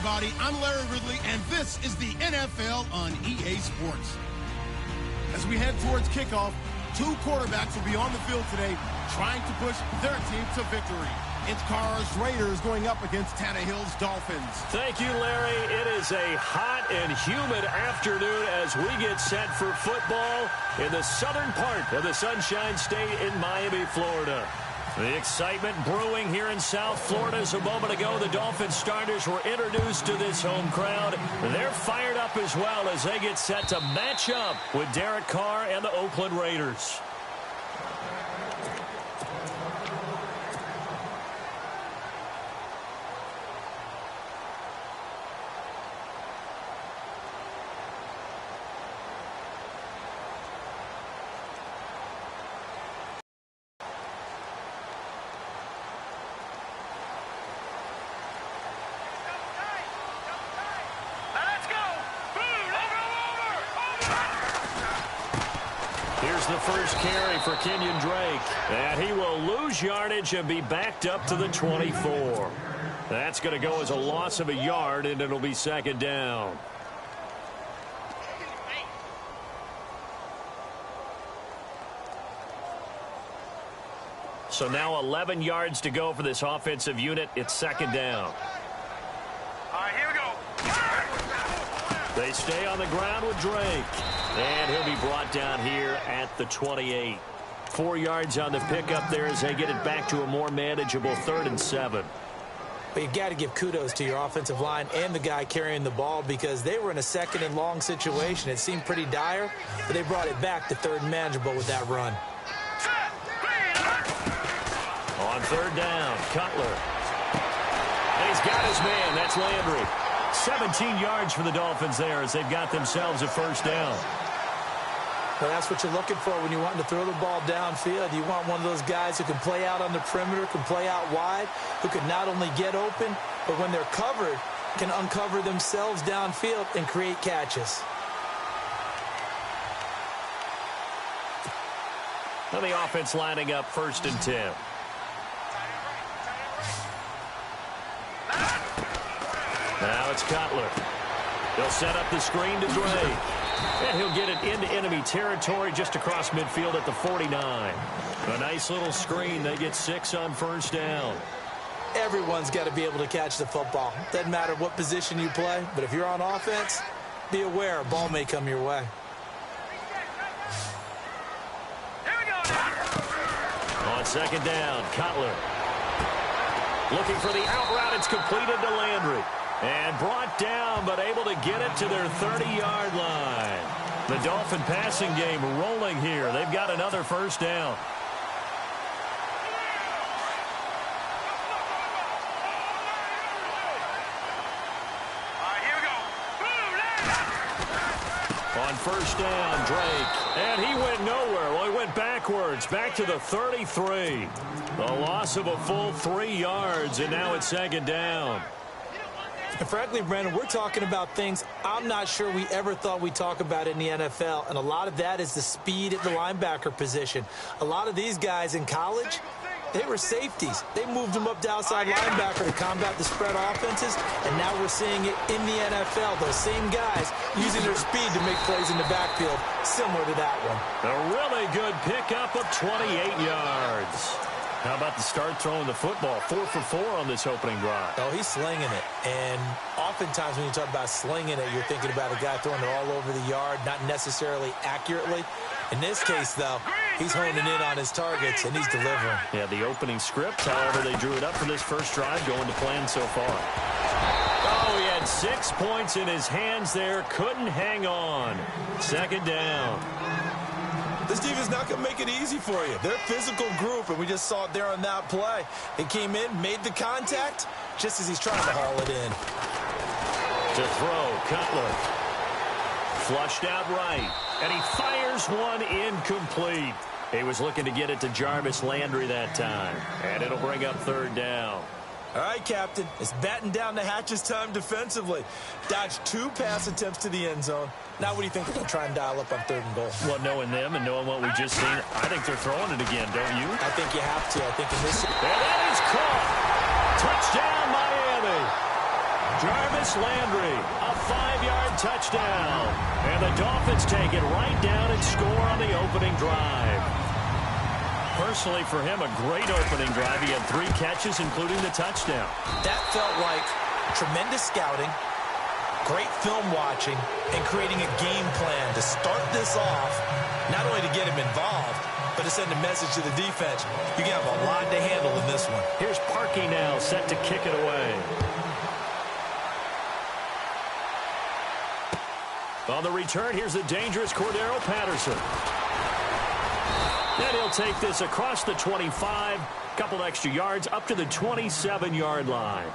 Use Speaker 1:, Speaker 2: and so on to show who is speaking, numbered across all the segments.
Speaker 1: everybody. I'm Larry Ridley, and this is the NFL on EA Sports. As we head towards kickoff, two quarterbacks will be on the field today trying to push their team to victory. It's Carr's Raiders going up against Tannehill's Dolphins.
Speaker 2: Thank you, Larry. It is a hot and humid afternoon as we get set for football in the southern part of the Sunshine State in Miami, Florida. The excitement brewing here in South Florida. As a moment ago, the Dolphins starters were introduced to this home crowd. They're fired up as well as they get set to match up with Derek Carr and the Oakland Raiders. The first carry for Kenyon Drake, and he will lose yardage and be backed up to the 24. That's going to go as a loss of a yard, and it'll be second down. So now 11 yards to go for this offensive unit. It's second down.
Speaker 3: All right, here we go.
Speaker 2: They stay on the ground with Drake. And he'll be brought down here at the 28. 4 yards on the pickup there as they get it back to a more manageable 3rd and 7.
Speaker 4: But you've got to give kudos to your offensive line and the guy carrying the ball because they were in a 2nd and long situation. It seemed pretty dire, but they brought it back to 3rd and manageable with that run.
Speaker 2: On 3rd down, Cutler. And he's got his man. That's Landry. 17 yards for the Dolphins there as they've got themselves a first down.
Speaker 4: Well, that's what you're looking for when you want to throw the ball downfield. You want one of those guys who can play out on the perimeter, can play out wide, who can not only get open, but when they're covered, can uncover themselves downfield and create catches.
Speaker 2: Now the offense lining up 1st and 10. Now it's Cutler. He'll set up the screen to Drake. And he'll get it into enemy territory just across midfield at the 49. A nice little screen. They get 6 on 1st down.
Speaker 4: Everyone's got to be able to catch the football. Doesn't matter what position you play, but if you're on offense, be aware a ball may come your way.
Speaker 2: On 2nd down, Cutler. Looking for the out route. It's completed to Landry. And brought down, but able to get it to their 30-yard line. The Dolphin passing game rolling here. They've got another 1st down.
Speaker 3: All right, here we go.
Speaker 2: On 1st down, Drake. And he went nowhere. Well, he went backwards, back to the 33. A loss of a full 3 yards, and now it's 2nd down.
Speaker 4: And frankly, Brandon, we're talking about things I'm not sure we ever thought we'd talk about in the NFL, and a lot of that is the speed at the linebacker position. A lot of these guys in college, they were safeties. They moved them up to outside linebacker to combat the spread offenses, and now we're seeing it in the NFL. Those same guys using their speed to make plays in the backfield, similar to that one.
Speaker 2: A really good pickup of 28 yards. How about the start throwing the football? 4 for 4 on this opening drive.
Speaker 4: Oh, he's slinging it. And oftentimes when you talk about slinging it, you're thinking about a guy throwing it all over the yard, not necessarily accurately. In this case, though, he's honing in on his targets, and he's delivering.
Speaker 2: Yeah, the opening script, however, they drew it up for this first drive, going to plan so far. Oh, he had 6 points in his hands there. Couldn't hang on. 2nd down.
Speaker 5: This defense is not going to make it easy for you. They're a physical group, and we just saw it there on that play. They came in, made the contact, just as he's trying to haul it in.
Speaker 2: To throw, Cutler. Flushed out right, and he fires one incomplete. He was looking to get it to Jarvis Landry that time, and it'll bring up 3rd down.
Speaker 5: All right, Captain. It's batten down the hatches time defensively. Dodged 2 pass attempts to the end zone. Now what do you think they're going to try and dial up on 3rd and goal?
Speaker 2: Well, knowing them and knowing what we just seen, I think they're throwing it again, don't you?
Speaker 4: I think you have to. I think in this...
Speaker 2: And that is caught. Touchdown, Miami. Jarvis Landry, a 5-yard touchdown. And the Dolphins take it right down and score on the opening drive. Personally, for him, a great opening drive. He had 3 catches, including the touchdown.
Speaker 4: That felt like tremendous scouting, great film watching, and creating a game plan to start this off, not only to get him involved, but to send a message to the defense. You have a lot to handle in this one.
Speaker 2: Here's Parkey now, set to kick it away. On the return, here's the dangerous Cordero Patterson. And he'll take this across the 25, couple extra yards, up to the 27-yard line.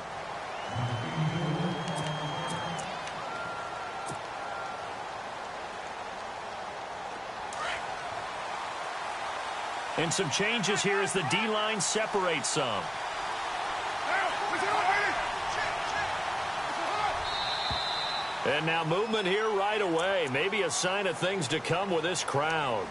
Speaker 2: And some changes here as the D-line separates some. And now movement here right away. Maybe a sign of things to come with this crowd.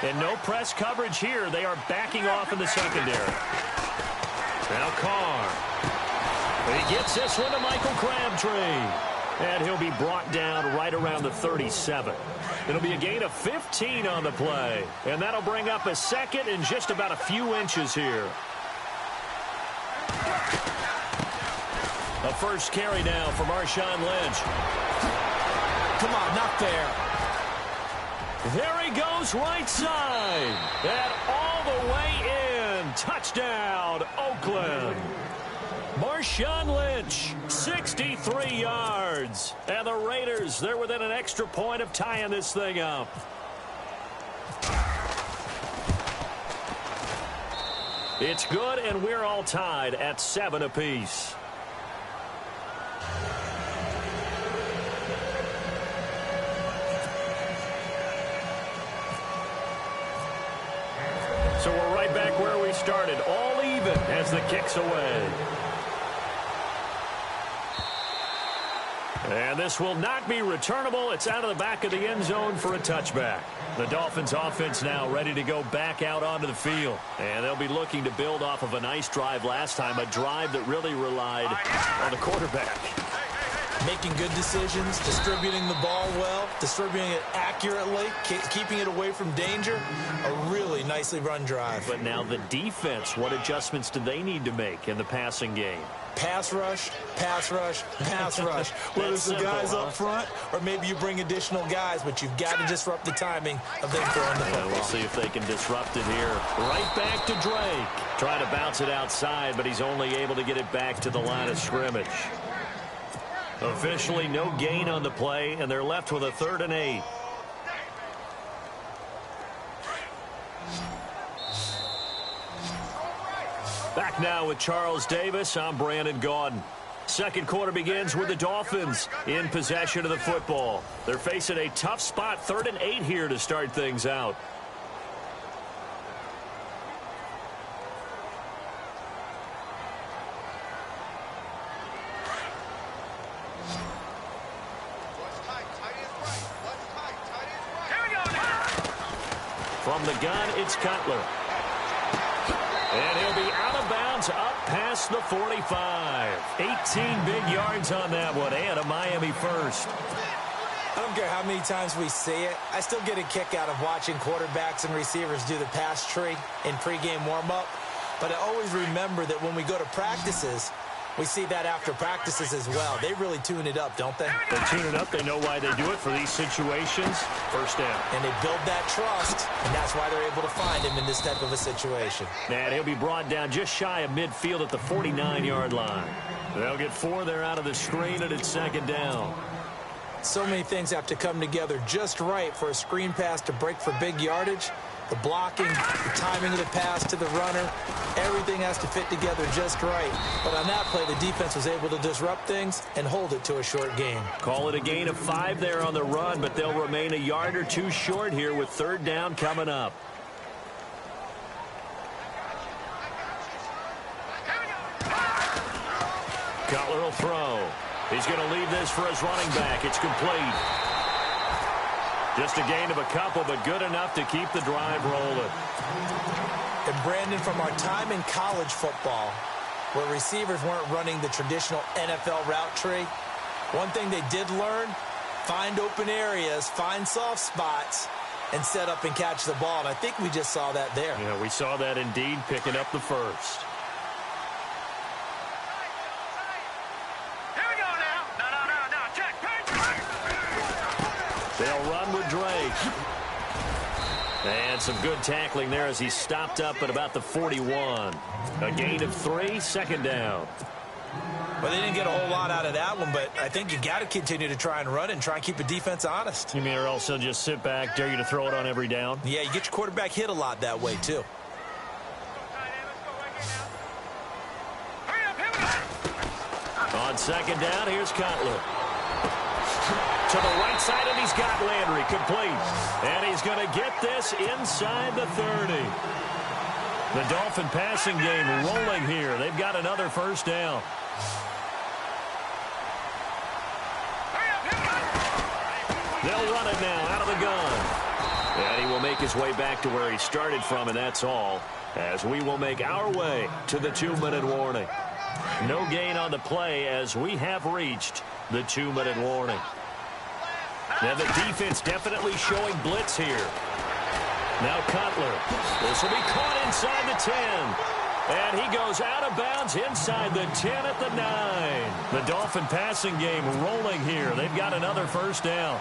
Speaker 2: And no press coverage here. They are backing off in the secondary. Now Carr. He gets this one to Michael Crabtree. And he'll be brought down right around the 37. It'll be a gain of 15 on the play. And that'll bring up a second and just about a few inches here. A first carry now for Marshawn Lynch.
Speaker 4: Come on, not fair.
Speaker 2: There he goes right side. And all the way in. Touchdown, Oakland. Marshawn Lynch, 63 yards. And the Raiders, they're within an extra point of tying this thing up. It's good, and we're all tied at 7 apiece. So we're right back where we started, all even as the kick's away. And this will not be returnable. It's out of the back of the end zone for a touchback. The Dolphins offense now ready to go back out onto the field. And they'll be looking to build off of a nice drive last time, a drive that really relied on the quarterback.
Speaker 4: Making good decisions, distributing the ball well, distributing it accurately, keeping it away from danger. A really nicely run drive.
Speaker 2: But now the defense, what adjustments do they need to make in the passing game?
Speaker 4: Pass rush, pass rush, pass rush. Whether it's the guys up front or maybe you bring additional guys, but you've got to disrupt the timing of them throwing the football.
Speaker 2: We'll see if they can disrupt it here. Right back to Drake. Trying to bounce it outside, but he's only able to get it back to the line of scrimmage. Officially no gain on the play, and they're left with a 3rd and 8. Back now with Charles Davis. I'm Brandon Gaudin. Second quarter begins with the Dolphins in possession of the football. They're facing a tough spot, 3rd and 8 here to start things out. From the gun, it's Cutler. And he'll be out of bounds up past the 45. 18 big yards on that one, and a Miami first.
Speaker 4: I don't care how many times we see it. I still get a kick out of watching quarterbacks and receivers do the pass tree in pregame warm-up. But I always remember that when we go to practices, we see that after practices as well. They really tune it up, don't they?
Speaker 2: They tune it up. They know why they do it for these situations. First down.
Speaker 4: And they build that trust, and that's why they're able to find him in this type of a situation.
Speaker 2: And he'll be brought down just shy of midfield at the 49-yard line. They'll get 4 there out of the screen, and it's 2nd down.
Speaker 4: So many things have to come together just right for a screen pass to break for big yardage. The blocking, the timing of the pass to the runner, everything has to fit together just right. But on that play, the defense was able to disrupt things and hold it to a short gain.
Speaker 2: Call it a gain of 5 there on the run, but they'll remain a yard or 2 short here with 3rd down coming up. Cutler will throw. He's going to leave this for his running back. It's complete. Just a gain of a couple, but good enough to keep the drive rolling.
Speaker 4: And Brandon, from our time in college football, where receivers weren't running the traditional NFL route tree, one thing they did learn, find open areas, find soft spots, and set up and catch the ball. And I think we just saw that there.
Speaker 2: Yeah, we saw that indeed, picking up the first.
Speaker 3: Here we go now. No. Check.
Speaker 2: They'll run with Drake. And some good tackling there as he stopped up at about the 41. A gain of 3, second down.
Speaker 4: Well, they didn't get a whole lot out of that one, but I think you got to continue to try and run and try and keep the defense honest.
Speaker 2: You mean or else he'll just sit back, dare you to throw it on every down?
Speaker 4: Yeah, you get your quarterback hit a lot that way, too.
Speaker 2: On second down, here's Cutler. To the right side, and he's got Landry complete. And he's going to get this inside the 30. The Dolphin passing game rolling here. They've got another first down. They'll run it now out of the gun. And he will make his way back to where he started from, and that's all, as we will make our way to the 2-minute warning. No gain on the play as we have reached the 2-minute warning. Now the defense definitely showing blitz here. Now Cutler. This will be caught inside the 10. And he goes out of bounds inside the 10 at the 9. The Dolphin passing game rolling here. They've got another first down.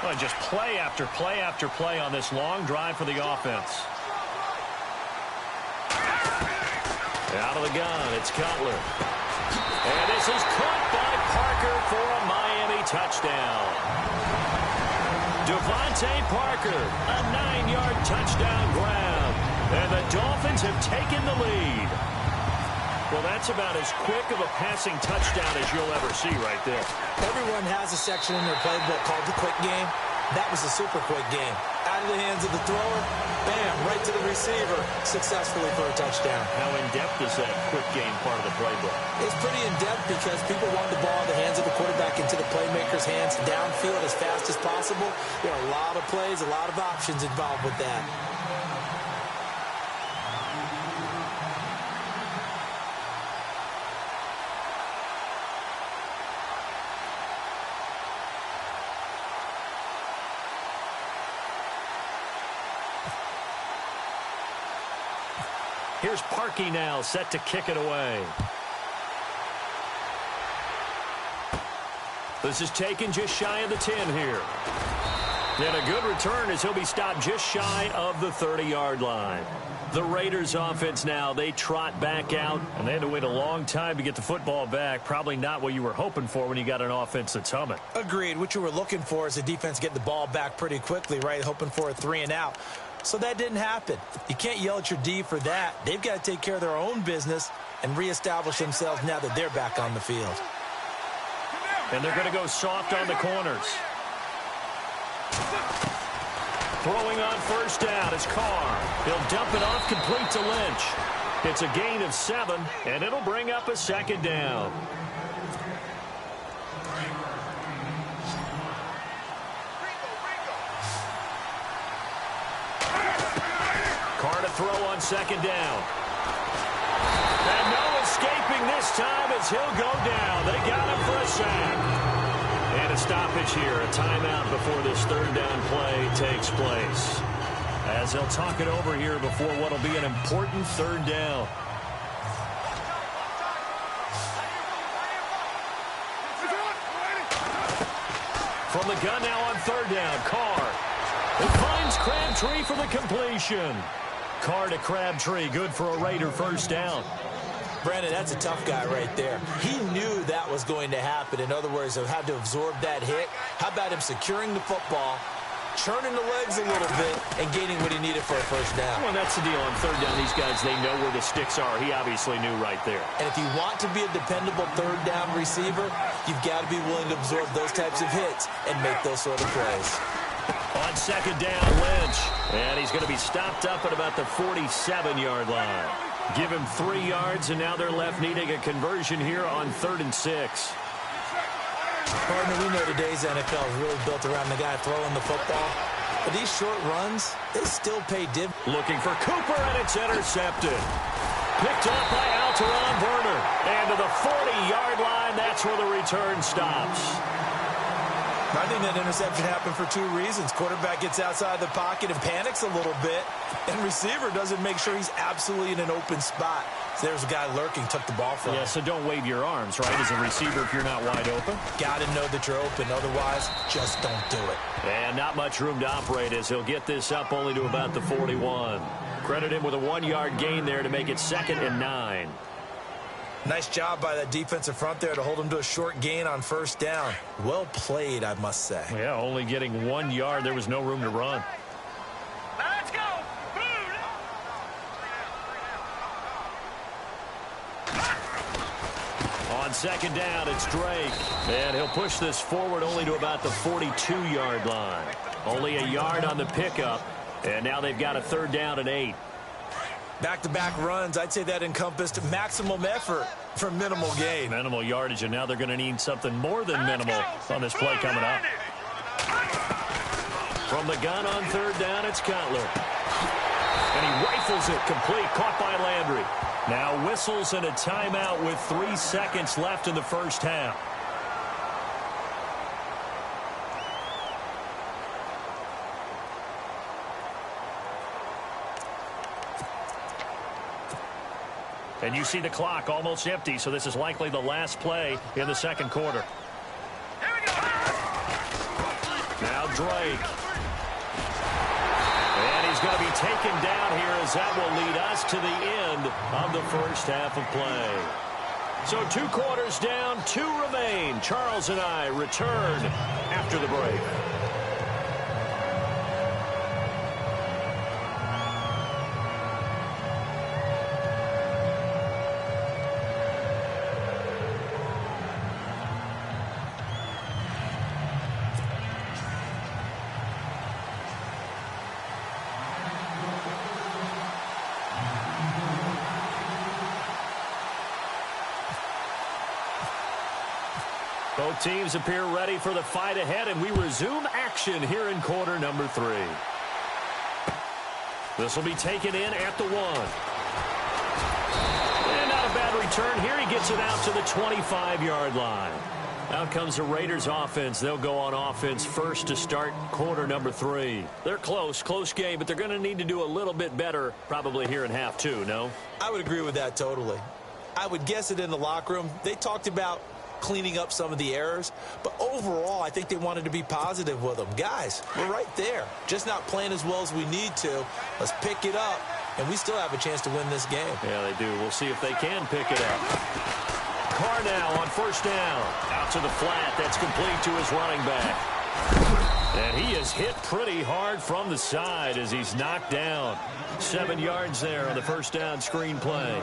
Speaker 2: Well, just play after play after play on this long drive for the offense. Out of the gun, it's Cutler. And this is caught by Parker for a Miami touchdown. Devontae Parker, a 9-yard touchdown grab. And the Dolphins have taken the lead. Well, that's about as quick of a passing touchdown as you'll ever see right there.
Speaker 4: Everyone has a section in their playbook called the quick game. That was a super quick game. Out of the hands of the thrower, bam, right to the receiver, successfully for a touchdown.
Speaker 2: How in-depth is that quick game part of the playbook?
Speaker 4: It's pretty in-depth because people want the ball in the hands of the quarterback into the playmaker's hands downfield as fast as possible. There are a lot of plays, a lot of options involved with that.
Speaker 2: Here's Parkey now, set to kick it away. This is taken just shy of the 10 here. And a good return as he'll be stopped just shy of the 30-yard line. The Raiders offense now, they trot back out, and they had to wait a long time to get the football back. Probably not what you were hoping for when you got an offense that's humming.
Speaker 4: Agreed. What you were looking for is the defense getting the ball back pretty quickly, right? Hoping for a 3-and-out. So that didn't happen. You can't yell at your D for that. They've got to take care of their own business and reestablish themselves now that they're back on the field.
Speaker 2: And they're going to go soft on the corners. Throwing on first down is Carr. He'll dump it off complete to Lynch. It's a gain of 7, and it'll bring up a second down. Carr to throw on second down. And no escaping this time as he'll go down. They got him for a sack. And a stoppage here, a timeout before this third down play takes place. As they'll talk it over here before what will be an important third down. From the gun now on third down, Carr. It finds Crabtree for the completion. Carr to Crabtree, good for a Raider first down.
Speaker 4: Brandon, that's a tough guy right there. He knew that was going to happen. In other words, he had to absorb that hit. How about him securing the football, churning the legs a little bit, and gaining what he needed for a first down?
Speaker 2: Well, that's the deal on third down. These guys, they know where the sticks are. He obviously knew right there.
Speaker 4: And if you want to be a dependable third down receiver, you've got to be willing to absorb those types of hits and make those sort of plays.
Speaker 2: On second down, Lynch. And he's going to be stopped up at about the 47-yard line. Give him 3 yards, and now they're left needing a conversion here on 3rd and 6.
Speaker 4: Partner, we know today's NFL is really built around the guy throwing the football. But these short runs, they still pay dividends.
Speaker 2: Looking for Cooper, and it's intercepted. Picked up by Alteron Werner. And to the 40-yard line, that's where the return stops.
Speaker 5: I think that interception happened for two reasons. Quarterback gets outside the pocket and panics a little bit, and receiver doesn't make sure he's absolutely in an open spot. So there's a guy lurking, took the ball from him.
Speaker 2: Yeah, so don't wave your arms, right, as a receiver if you're not wide open.
Speaker 5: Got to know that you're open. Otherwise, just don't do it.
Speaker 2: And not much room to operate as he'll get this up only to about the 41. Credit him with a 1-yard gain there to make it 2nd and 9.
Speaker 5: Nice job by that defensive front there to hold him to a short gain on first down. Well played, I must say.
Speaker 2: Yeah, only getting 1 yard. There was no room to run.
Speaker 3: Now let's go.
Speaker 2: On 2nd down, it's Drake. And he'll push this forward only to about the 42-yard line. Only a yard on the pickup. And now they've got a 3rd down and 8.
Speaker 5: Back-to-back runs, I'd say that encompassed maximum effort for minimal gain.
Speaker 2: Minimal yardage, and now they're going to need something more than minimal on this play coming up. From the gun on 3rd down, it's Cutler. And he rifles it complete, caught by Landry. Now whistles and a timeout with 3 seconds left in the first half. And you see the clock almost empty, so this is likely the last play in the 2nd quarter. Now Drake. And he's going to be taken down here as that will lead us to the end of the first half of play. So 2 quarters down, 2 remain. Charles and I return after the break. Both teams appear ready for the fight ahead, and we resume action here in quarter number 3. This will be taken in at the 1. And not a bad return here. He gets it out to the 25-yard line. Out comes the Raiders offense. They'll go on offense first to start quarter number 3. They're close game, but they're going to need to do a little bit better probably here in half 2, no?
Speaker 5: I would agree with that totally. I would guess it in the locker room. They talked about cleaning up some of the errors, but overall I think they wanted to be positive with them. Guys, we're right there, just not playing as well as we need to. Let's pick it up, and we still have a chance to win this game.
Speaker 2: Yeah, they do. We'll see if they can pick it up. Carr now on 1st down, out to the flat. That's complete to his running back, and he is hit pretty hard from the side as he's knocked down. 7 yards there on the 1st down screen play.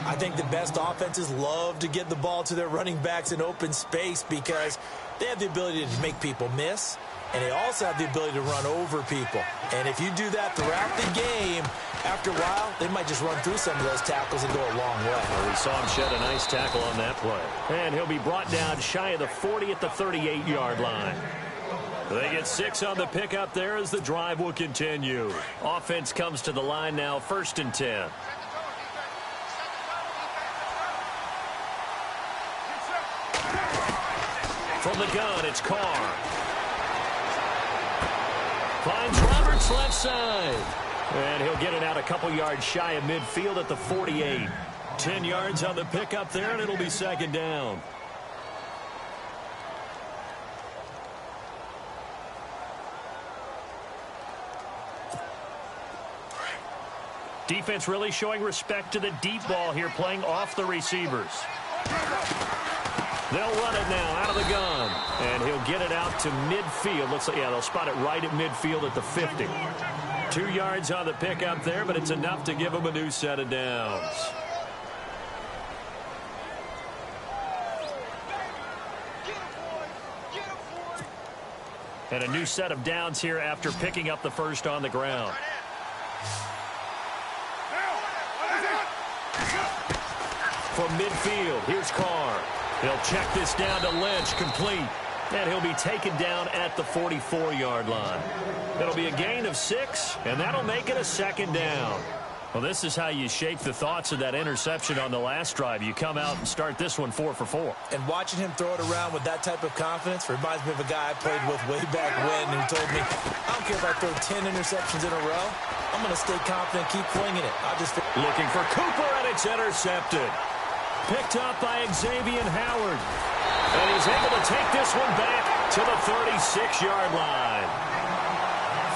Speaker 5: I think the best offenses love to get the ball to their running backs in open space because they have the ability to make people miss, and they also have the ability to run over people. And if you do that throughout the game, after a while, they might just run through some of those tackles and go a long way.
Speaker 2: Well, we saw him shed a nice tackle on that play. And he'll be brought down shy of the 40 at the 38-yard line. They get 6 on the pickup there as the drive will continue. Offense comes to the line now, 1st and 10. From the gun, it's Carr. Finds Roberts left side. And he'll get it out a couple yards shy of midfield at the 48. 10 yards on the pickup there, and it'll be 2nd down. Defense really showing respect to the deep ball here, playing off the receivers. They'll run it now out of the gun, and he'll get it out to midfield. Looks like, yeah, they'll spot it right at midfield at the 50. 2 yards on the pickup there, but it's enough to give him a new set of downs. And a new set of downs here after picking up the 1st on the ground. From midfield, here's Carr. He'll check this down to Lynch, complete. And he'll be taken down at the 44-yard line. It'll be a gain of 6, and that'll make it a second down. Well, this is how you shake the thoughts of that interception on the last drive. You come out and start this one 4 for 4.
Speaker 5: And watching him throw it around with that type of confidence reminds me of a guy I played with way back when who told me, I don't care if I throw 10 interceptions in a row. I'm going to stay confident, keep flinging it.
Speaker 2: Looking for Cooper, and it's intercepted. Picked up by Xavier Howard. And he's able to take this one back to the 36-yard line.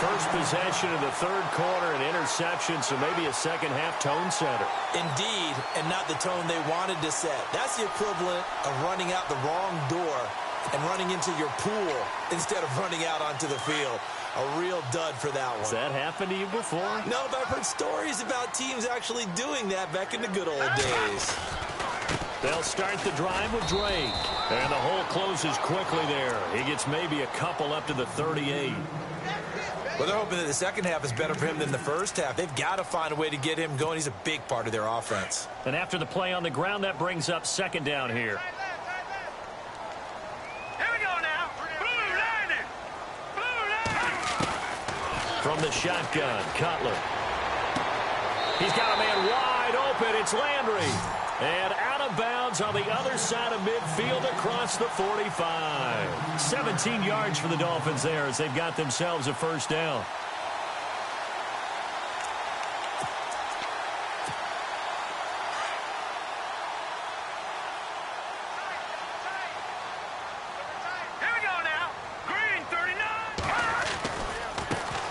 Speaker 2: First possession of the third quarter, an interception, so maybe a second-half tone setter.
Speaker 5: Indeed, and not the tone they wanted to set. That's the equivalent of running out the wrong door and running into your pool instead of running out onto the field. A real dud for that one.
Speaker 2: Has that happened to you before?
Speaker 5: No, but I've heard stories about teams actually doing that back in the good old days.
Speaker 2: They'll start the drive with Drake. And the hole closes quickly there. He gets maybe a couple up to the 38.
Speaker 5: Well, they're hoping that the second half is better for him than the first half. They've got to find a way to get him going. He's a big part of their offense.
Speaker 2: And after the play on the ground, that brings up second down here.
Speaker 3: Here we go now. Blue line. Blue line.
Speaker 2: From the shotgun, Cutler. He's got a man wide open. It's Landry. And out of bounds on the other side of midfield across the 45. 17 yards for the Dolphins there as they've got themselves a first down.
Speaker 3: Here we go now. Green 39.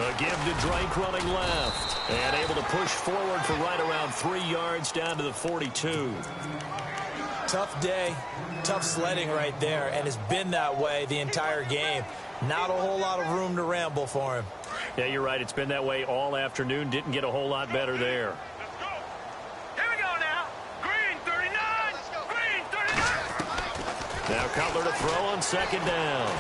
Speaker 2: A give to Drake running left. And able to push forward for right around 3 yards down to the 42.
Speaker 5: Tough day, tough sledding right there, and it's been that way the entire game. Not a whole lot of room to ramble for him.
Speaker 2: Yeah, you're right. It's been that way all afternoon. Didn't get a whole lot better there.
Speaker 3: Let's go. Here we go now. Green 39. Green 39.
Speaker 2: Now Cutler to throw on second down.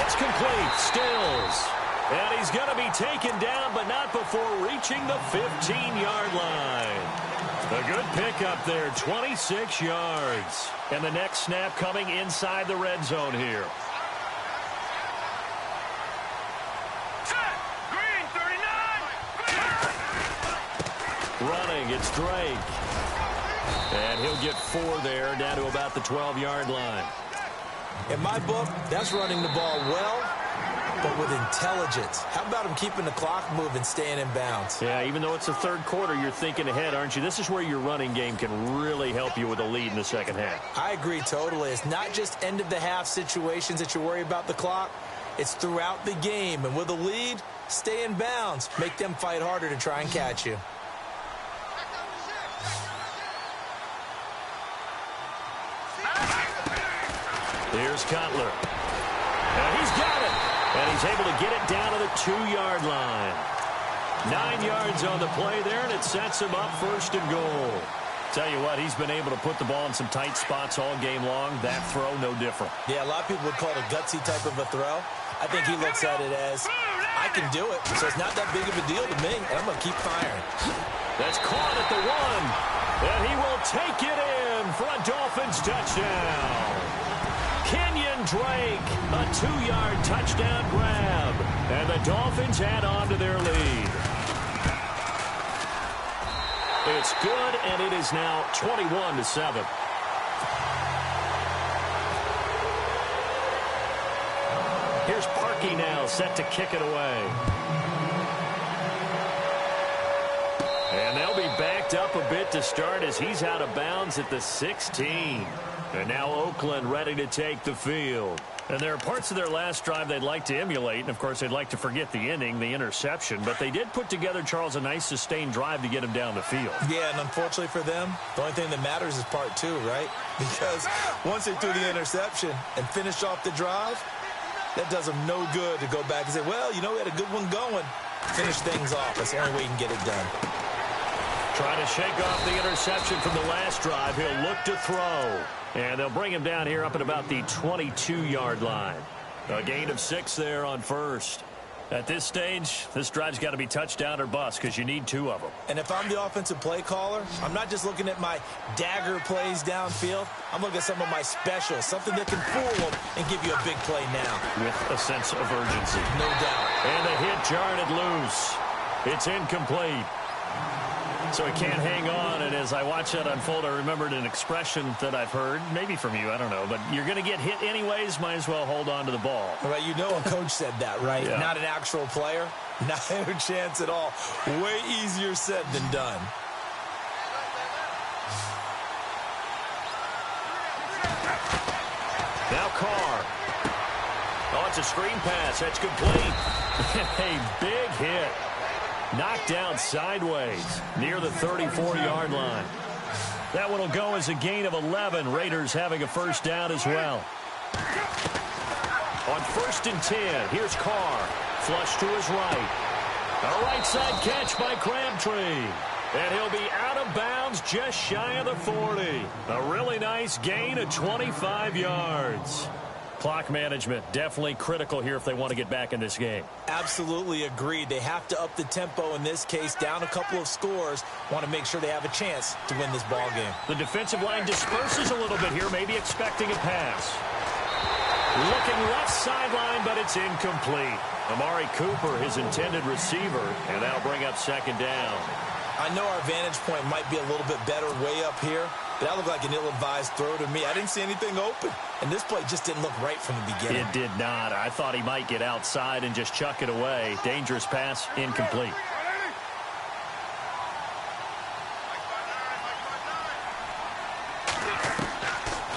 Speaker 2: It's complete. Stills. And he's going to be taken down, but not before reaching the 15-yard line. A good pickup there, 26 yards. And the next snap coming inside the red zone here.
Speaker 3: Set. Green 39.
Speaker 2: Running, it's Drake. And he'll get 4 there, down to about the 12-yard line.
Speaker 5: In my book, that's running the ball well, but with intelligence. How about him keeping the clock moving, staying in bounds?
Speaker 2: Yeah, even though it's the third quarter, you're thinking ahead, aren't you? This is where your running game can really help you with a lead in the second half.
Speaker 5: I agree totally. It's not just end-of-the-half situations that you worry about the clock. It's throughout the game. And with a lead, stay in bounds. Make them fight harder to try and catch you.
Speaker 2: Here's Cutler. And he's got it. And he's able to get it down to the 2-yard line. 9 yards on the play there, and it sets him up first and goal. Tell you what, he's been able to put the ball in some tight spots all game long. That throw, no different.
Speaker 5: Yeah, a lot of people would call it a gutsy type of a throw. I think he looks at it as, I can do it, so it's not that big of a deal to me, and I'm going to keep firing.
Speaker 2: That's caught at the 1, and he will take it in for a Dolphins touchdown. Kenyon Drake, a 2-yard touchdown grab, and the Dolphins add on to their lead. It's good, and it is now 21-7. Here's Parkey now, set to kick it away. And they'll be backed up a bit to start as he's out of bounds at the 16. And now Oakland ready to take the field. And there are parts of their last drive they'd like to emulate. And, of course, they'd like to forget the inning, the interception. But they did put together, Charles, a nice sustained drive to get him down the field.
Speaker 5: Yeah, and unfortunately for them, the only thing that matters is part 2, right? Because once they threw the interception and finished off the drive, that does them no good to go back and say, well, you know, we had a good one going. Finish things off. That's the only way you can get it done.
Speaker 2: Trying to shake off the interception from the last drive. He'll look to throw. And they'll bring him down here up at about the 22-yard line. A gain of 6 there on first. At this stage, this drive's got to be touchdown or bust because you need 2 of them.
Speaker 5: And if I'm the offensive play caller, I'm not just looking at my dagger plays downfield. I'm looking at some of my specials, something that can fool them and give you a big play now.
Speaker 2: With a sense of urgency.
Speaker 5: No doubt.
Speaker 2: And the hit jarred it loose. It's incomplete. So he can't hang on, and as I watch that unfold, I remembered an expression that I've heard, maybe from you, I don't know, but you're going to get hit anyways, might as well hold on to the ball.
Speaker 5: Well, you know a coach said that, right?
Speaker 2: Yeah.
Speaker 5: Not an actual player. Not a chance at all. Way easier said than done.
Speaker 2: Now Carr. Oh, it's a screen pass. That's complete. A big hit. Knocked down sideways near the 34-yard line. That one will go as a gain of 11. Raiders having a first down as well. On 1st and 10, here's Carr. Flush to his right. A right side catch by Crabtree. And he'll be out of bounds just shy of the 40. A really nice gain of 25 yards. Clock management definitely critical here if they want to get back in this game.
Speaker 5: Absolutely agreed. They have to up the tempo in this case, down a couple of scores. Want to make sure they have a chance to win this ball game.
Speaker 2: The defensive line disperses a little bit here, maybe expecting a pass. Looking left sideline, but it's incomplete. Amari Cooper, his intended receiver, and that'll bring up 2nd down.
Speaker 5: I know our vantage point might be a little bit better way up here, but that looked like an ill-advised throw to me. I didn't see anything open, and this play just didn't look right from the beginning.
Speaker 2: It did not. I thought he might get outside and just chuck it away. Dangerous pass, incomplete.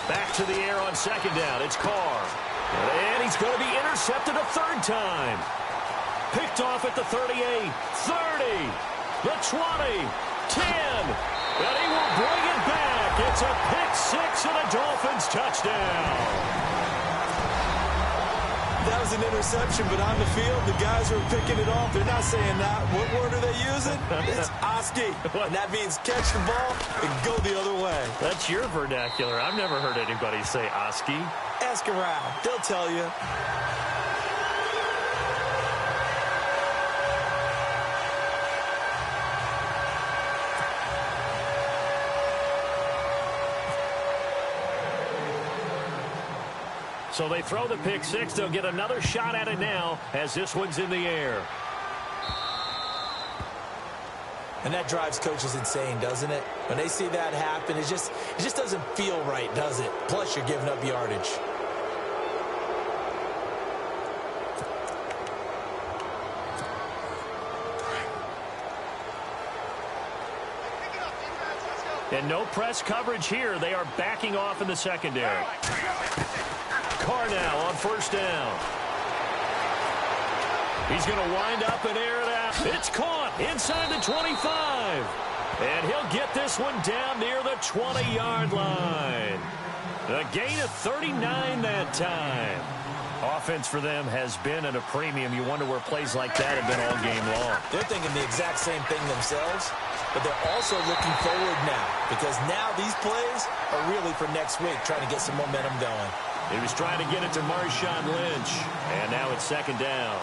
Speaker 2: Back to the air on 2nd down. It's Carr. And he's going to be intercepted a 3rd time. Picked off at the 38, 30. The 20, 10, and he will bring it back. It's a pick 6 and a Dolphins touchdown.
Speaker 5: That was an interception, but on the field, the guys who are picking it off, they're not saying that. What word are they using? It's Oski, and that means catch the ball and go the other way.
Speaker 2: That's your vernacular. I've never heard anybody say Oski.
Speaker 5: Ask around. They'll tell you.
Speaker 2: So they throw the pick 6. They'll get another shot at it now as this one's in the air.
Speaker 5: And that drives coaches insane, doesn't it? When they see that happen, it just doesn't feel right, does it? Plus, you're giving up yardage.
Speaker 2: And no press coverage here. They are backing off in the secondary. Carr now on 1st down. He's going to wind up and air it out. It's caught inside the 25. And he'll get this one down near the 20-yard line. A gain of 39 that time. Offense for them has been at a premium. You wonder where plays like that have been all game long.
Speaker 5: They're thinking the exact same thing themselves, but they're also looking forward now because now these plays are really for next week, trying to get some momentum going.
Speaker 2: He was trying to get it to Marshawn Lynch, and now it's 2nd down.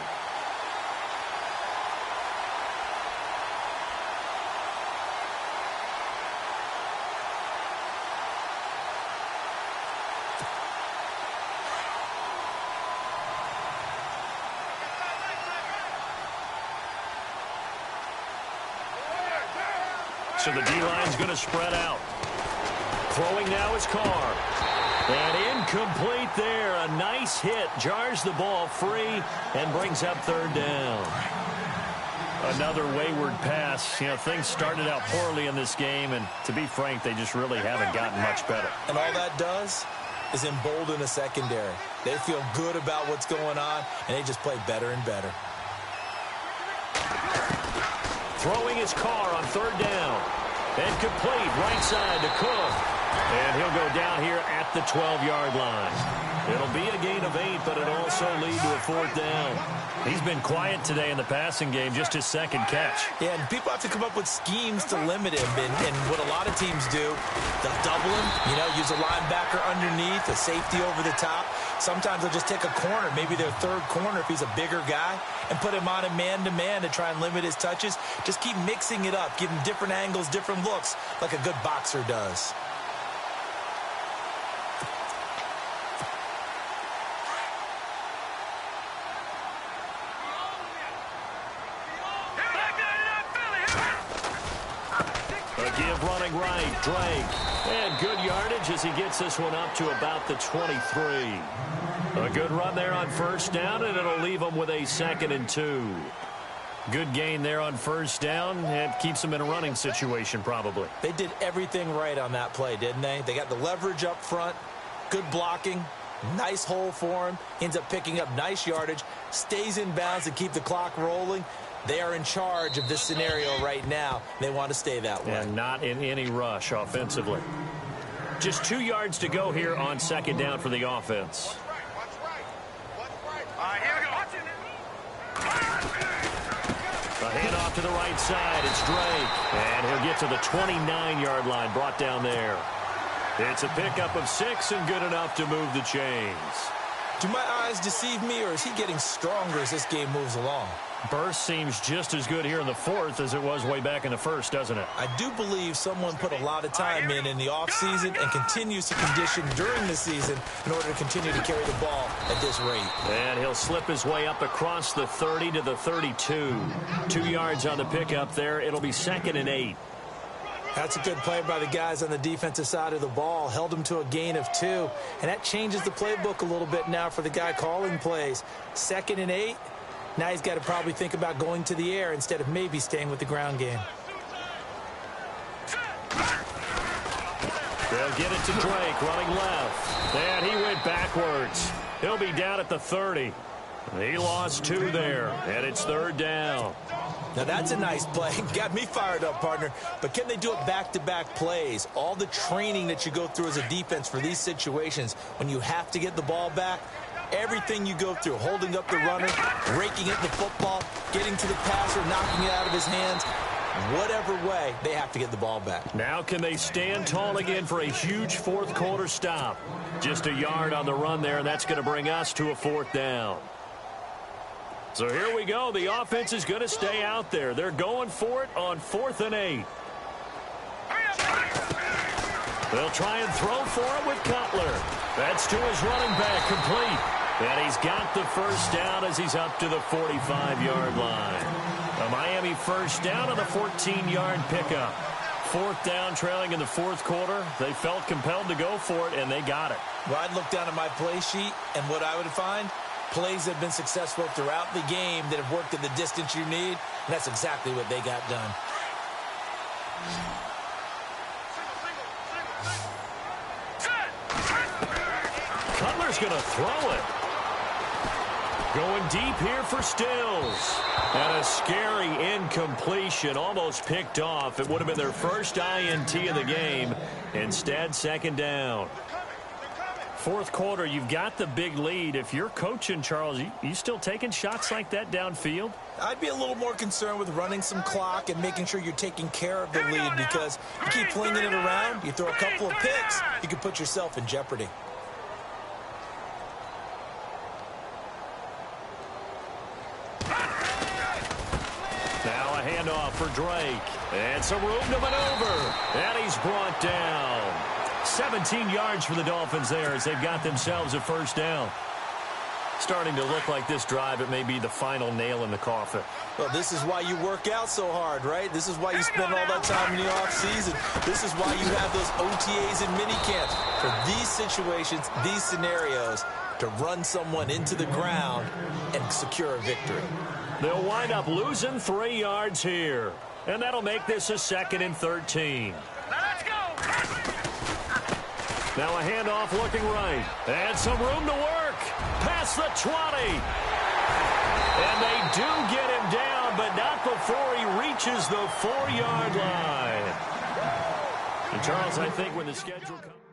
Speaker 2: So the D-line's going to spread out. Throwing now is Carr. And incomplete there. A nice hit. Jars the ball free and brings up 3rd down. Another wayward pass. You know, things started out poorly in this game, and to be frank, they just really haven't gotten much better.
Speaker 5: And all that does is embolden a secondary. They feel good about what's going on, and they just play better and better.
Speaker 2: Throwing his Carr on 3rd down. And complete right side to Cook. And he'll go down here at the 12-yard line. It'll be a gain of 8, but it'll also lead to a 4th down. He's been quiet today in the passing game, just his 2nd catch.
Speaker 5: Yeah, and people have to come up with schemes to limit him. And what a lot of teams do, they'll double him, use a linebacker underneath, a safety over the top. Sometimes they'll just take a corner, maybe their 3rd corner if he's a bigger guy, and put him on a man-to-man to try and limit his touches. Just keep mixing it up, give him different angles, different looks, like a good boxer does.
Speaker 2: Give running right, Drake. And good yardage as he gets this one up to about the 23. A good run there on 1st down, and it'll leave him with a 2nd and 2. Good gain there on 1st down, and keeps him in a running situation probably.
Speaker 5: They did everything right on that play, didn't they? They got the leverage up front, good blocking, nice hole for him. He ends up picking up nice yardage, stays in bounds to keep the clock rolling. They are in charge of this scenario right now. They want to stay that way.
Speaker 2: And not in any rush offensively. Just 2 yards to go here on 2nd down for the offense.
Speaker 3: All right, here we go.
Speaker 2: A handoff to the right side. It's Drake. And he'll get to the 29-yard line, brought down there. It's a pickup of 6 and good enough to move the chains.
Speaker 5: Do my eyes deceive me, or is he getting stronger as this game moves along?
Speaker 2: Burst seems just as good here in the 4th as it was way back in the 1st, doesn't it?
Speaker 5: I do believe someone put a lot of time in the offseason and continues to condition during the season in order to continue to carry the ball at this rate.
Speaker 2: And he'll slip his way up across the 30 to the 32. 2 yards on the pickup there. It'll be 2nd and 8.
Speaker 5: That's a good play by the guys on the defensive side of the ball. Held him to a gain of 2. And that changes the playbook a little bit now for the guy calling plays. 2nd and 8. Now he's got to probably think about going to the air instead of maybe staying with the ground game.
Speaker 2: They'll get it to Drake, running left. And he went backwards. He'll be down at the 30. He lost 2 there, and it's 3rd down.
Speaker 5: Now that's a nice play. Got me fired up, partner. But can they do it back-to-back plays? All the training that you go through as a defense for these situations, when you have to get the ball back, everything you go through, holding up the runner, raking at the football, getting to the passer, knocking it out of his hands, whatever way, they have to get the ball back.
Speaker 2: Now can they stand tall again for a huge 4th quarter stop? Just a yard on the run there, and that's going to bring us to a 4th down. So here we go. The offense is going to stay out there. They're going for it on 4th and 8. They'll try and throw for it with Cutler. That's to his running back, complete. And he's got the 1st down as he's up to the 45-yard line. A Miami 1st down on the 14-yard pickup. 4th down, trailing in the 4th quarter. They felt compelled to go for it, and they got it.
Speaker 5: Well, I'd look down at my play sheet, and what I would find, plays that have been successful throughout the game that have worked at the distance you need, and that's exactly what they got done.
Speaker 2: Cutler's going to throw it. Going deep here for Stills. And a scary incompletion, almost picked off. It would have been their first INT of the game. Instead, 2nd down. 4th quarter, you've got the big lead. If you're coaching, Charles, you still taking shots like that downfield?
Speaker 5: I'd be a little more concerned with running some clock and making sure you're taking care of the lead, because you keep flinging it around, you throw a couple of picks, you can put yourself in jeopardy.
Speaker 2: Now a handoff for Drake. And some room to maneuver. And he's brought down. 17 yards for the Dolphins there as they've got themselves a 1st down. Starting to look like this drive, it may be the final nail in the coffin.
Speaker 5: Well, this is why you work out so hard, right? This is why you spend all that time in the offseason. This is why you have those OTAs and minicamps. For these situations, these scenarios, to run someone into the ground and secure a victory.
Speaker 2: They'll wind up losing 3 yards here. And that'll make this a 2nd and 13.
Speaker 3: Now let's go.
Speaker 2: Now a handoff looking right. And some room to work. Past the 20. And they do get him down, but not before he reaches the 4-yard line. And Charles, I think when the schedule comes...